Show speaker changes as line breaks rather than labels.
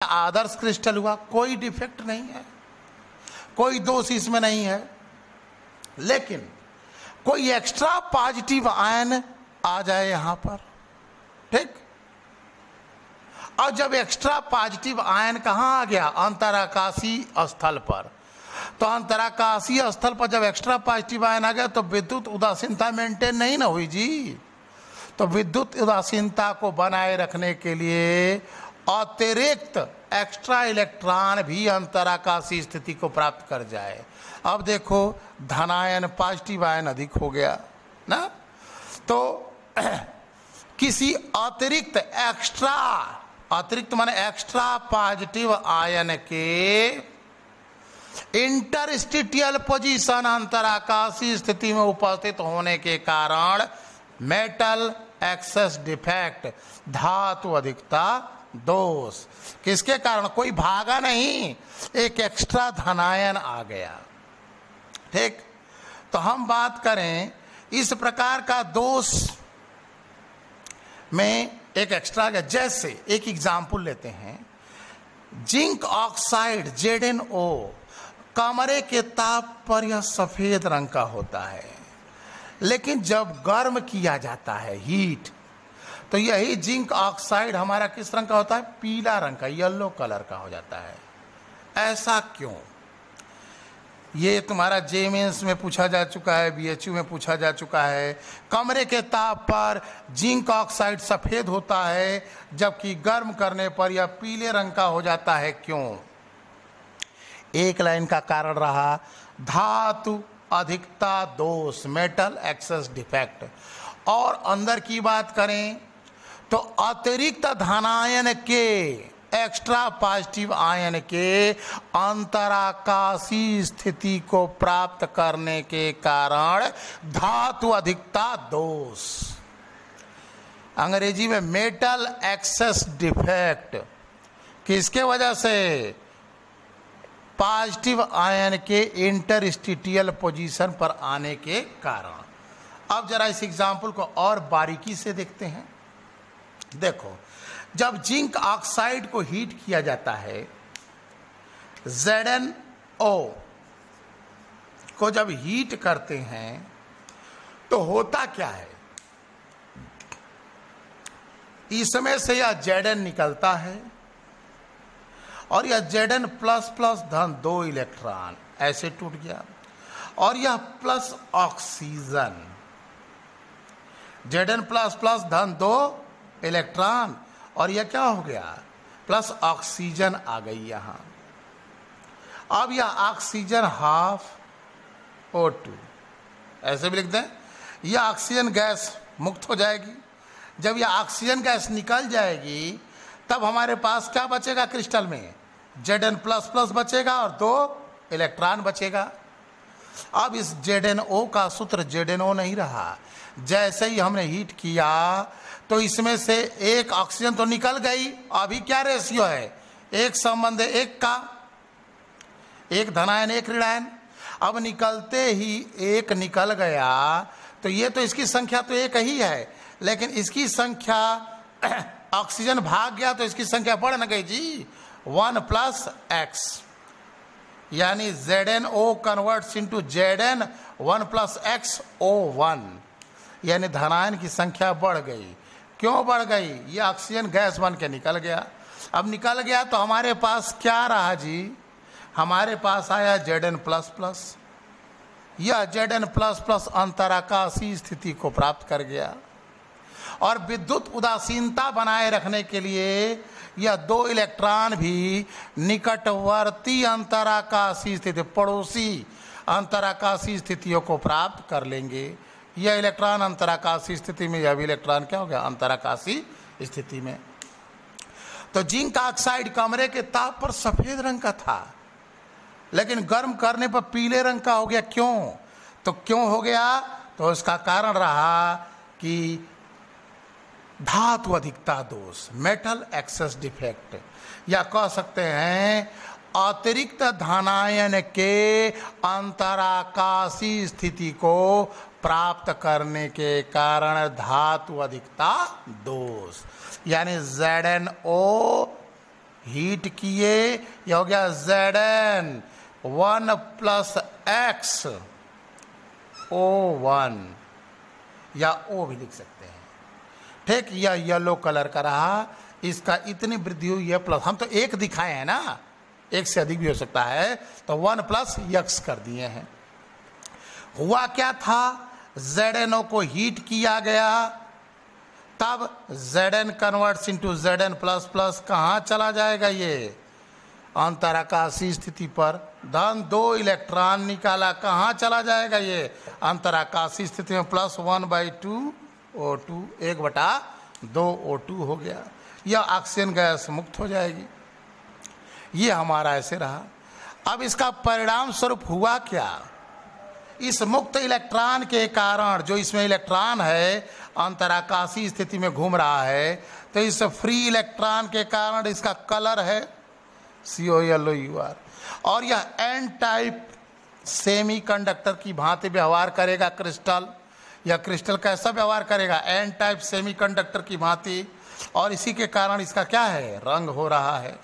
आदर्श crystal हुआ, कोई defect नहीं है, कोई दोष इसमें नहीं है। लेकिन कोई एक्स्ट्रा पॉजिटिव आयन आ जाए यहां पर, ठीक। और जब एक्स्ट्रा पॉजिटिव आयन कहां आ गया? अंतराकाशीय स्थल पर। तो अंतराकाशीय स्थल पर जब एक्स्ट्रा पॉजिटिव आयन आ गया तो विद्युत उदासीनता मेंटेन नहीं ना हुई जी। तो विद्युत उदासीनता को बनाए रखने के लिए अतिरिक्त एक्स्ट्रा इलेक्ट्रॉन भी अंतराकाशीय स्थिति को प्राप्त कर जाए। अब देखो धनायन पॉजिटिव आयन अधिक हो गया ना, तो किसी अतिरिक्त एक्स्ट्रा, अतिरिक्त माने एक्स्ट्रा पॉजिटिव आयन के इंटरस्टिटियल पोजीशन अंतराकाशीय स्थिति में उपस्थित होने के कारण मेटल एक्सेस डिफेक्ट, धातु अधिकता दोष। किसके कारण? कोई भागा नहीं, एक एक्स्ट्रा धनायन आ गया, ठीक। तो हम बात करें इस प्रकार का दोष में एक एक्स्ट्रा आ गया। जैसे एक एग्जाम्पल लेते हैं, जिंक ऑक्साइड ZnO कमरे के ताप पर यह सफेद रंग का होता है, लेकिन जब गर्म किया जाता है हीट, तो यही जिंक ऑक्साइड हमारा किस रंग का होता है? पीला रंग का, येलो कलर का हो जाता है। ऐसा क्यों? ये तुम्हारा जेमेंस में पूछा जा चुका है, BHU में पूछा जा चुका है। कमरे के ताप पर जिंक ऑक्साइड सफेद होता है, जबकि गर्म करने पर यह पीले रंग का हो जाता है, क्यों? एक लाइन का कारण रहा धातु अधिकता दोष, मेटल एक्सेस डिफेक्ट। और अंदर की बात करें तो अतिरिक्त धनायन के, एक्स्ट्रा पॉजिटिव आयन के अंतराकाशीय स्थिति को प्राप्त करने के कारण धातु अधिकता दोष, अंग्रेजी में मेटल एक्सेस डिफेक्ट। किसके वजह से? पॉजिटिव आयन के इंटरस्टिटियल पोजीशन पर आने के कारण। अब जरा इस एग्जाम्पल को और बारीकी से देखते हैं। देखो, जब जिंक ऑक्साइड को हीट किया जाता है, ZnO को जब हीट करते हैं तो होता क्या है? इसमें से यह Zn निकलता है और यह Zn प्लस प्लस धन 2 इलेक्ट्रॉन ऐसे टूट गया, और यह plus oxygen, Zn plus plus धन 2 इलेक्ट्रॉन, और यह क्या हो गया? प्लस ऑक्सीजन आ गई यहां। अब यह ऑक्सीजन हाफ O2 ऐसे भी लिख दें, यह ऑक्सीजन गैस मुक्त हो जाएगी। जब यह ऑक्सीजन गैस निकल जाएगी तब हमारे पास क्या बचेगा? क्रिस्टल में Zn प्लस प्लस बचेगा और 2 इलेक्ट्रॉन बचेगा। अब इस ZnO का सूत्र ZnO नहीं रहा। जैसे ही हमने हीट किया तो इसमें से एक ऑक्सीजन तो निकल गई। अभी क्या रेशियो है? एक संबंध 1 का, एक धनायन एक ऋणायन। अब निकलते ही एक निकल गया तो ये तो इसकी संख्या तो एक ही है, लेकिन इसकी संख्या ऑक्सीजन भाग गया तो इसकी संख्या बढ़ न गई जी, 1 प्लस x, यानी ZnO converts into Zn 1 plus x O1, यानी धनायन की संख्या बढ़ गई। क्यों बढ़ गई? ये ऑक्सीजन गैस बन के निकल गया। अब निकल गया तो हमारे पास क्या रहा जी? हमारे पास आया Zn प्लस प्लस। यह Zn प्लस प्लस अंतराकाशीय स्थिति को प्राप्त कर गया, और विद्युत उदासीनता बनाए रखने के लिए यह 2 इलेक्ट्रॉन भी निकटवर्ती अंतराकाशीय स्थिति, पड़ोसी अंतराकाशीय स्थितियों को प्राप्त कर लेंगे। यह इलेक्ट्रॉन अंतराकाशीय स्थिति में, यह भी इलेक्ट्रॉन क्या हो गया? अंतराकाशीय स्थिति में। तो जिंक ऑक्साइड कमरे के ताप पर सफेद रंग का था, लेकिन गर्म करने पर पीले रंग का हो गया। क्यों? तो क्यों हो गया? तो इसका कारण रहा कि धातु अधिकता दोष, मेटल एक्सेस डिफेक्ट, या कह सकते हैं अतिरिक्त धनायन के अंतराकाशीय स्थिति को प्राप्त करने के कारण धातु अधिकता दोष, यानी ZnO हीट किए, यह हो गया Zn 1 प्लस x O1 या O भी लिख सकते हैं। ठीक, यह येलो कलर का रहा, इसका इतनी वृद्धि हुई है प्लस, हम तो एक दिखाए हैं ना, एक से अधिक भी हो सकता है, तो 1 प्लस x कर दिए हैं। हुआ क्या था, ZnO को हीट किया गया, तब Zn converts into Zn plus plus कहाँ चला जाएगा, ये अंतराकाशीय स्थिति पर, धन 2 इलेक्ट्रॉन निकाला, कहाँ चला जाएगा, ये अंतराकाशीय स्थिति में, प्लस 1/2 O2, 1/2 O2 हो गया। यह ऑक्सीजन गैस मुक्त हो जाएगी। ये हमारा ऐसे रहा। अब इसका परिणाम स्वरूप हुआ क्या, इस मुक्त इलेक्ट्रॉन के कारण, जो इसमें इलेक्ट्रॉन है अंतराकाशीय स्थिति में घूम रहा है, तो इस फ्री इलेक्ट्रॉन के कारण इसका कलर है COLOUR, और यह एन टाइप सेमीकंडक्टर की भांति व्यवहार करेगा क्रिस्टल। यह क्रिस्टल कैसा व्यवहार करेगा, एन टाइप सेमीकंडक्टर की भांति, और इसी के कारण इसका क्या है, रंग हो रहा है।